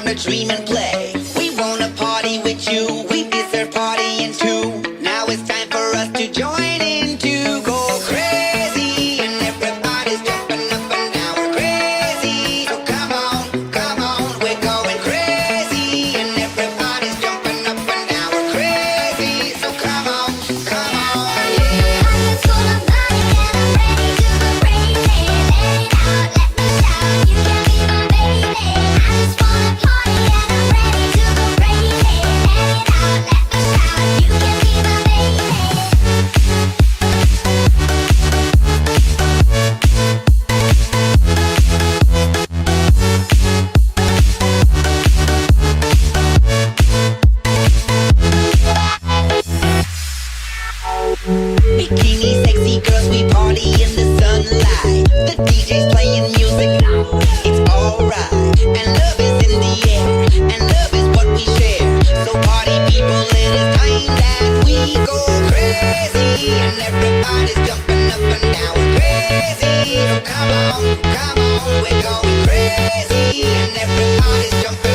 wanna dream and play. We wanna party with you. We deserve partying too. Now it's time for us to join in to go crazy. And everybody's jumping up and down. We're crazy. So come on, we're going crazy. And everybody's jumping up and down. We're crazy. So come on, yeah. I just wanna party and I'm ready to go crazy. Let it out, let me down. You can be my baby. I just wanna party and I'm ready to go crazy. Let it out, let me down. You can be my baby. Bikini sexy girls, we party in the sunlight. The DJ's playing music, it's alright. And love is in the air, and love is what we share. So party people, it is time that we go crazy. And everybody's jumping up and down, we're crazy. So come on, we're going crazy. And everybody's jumping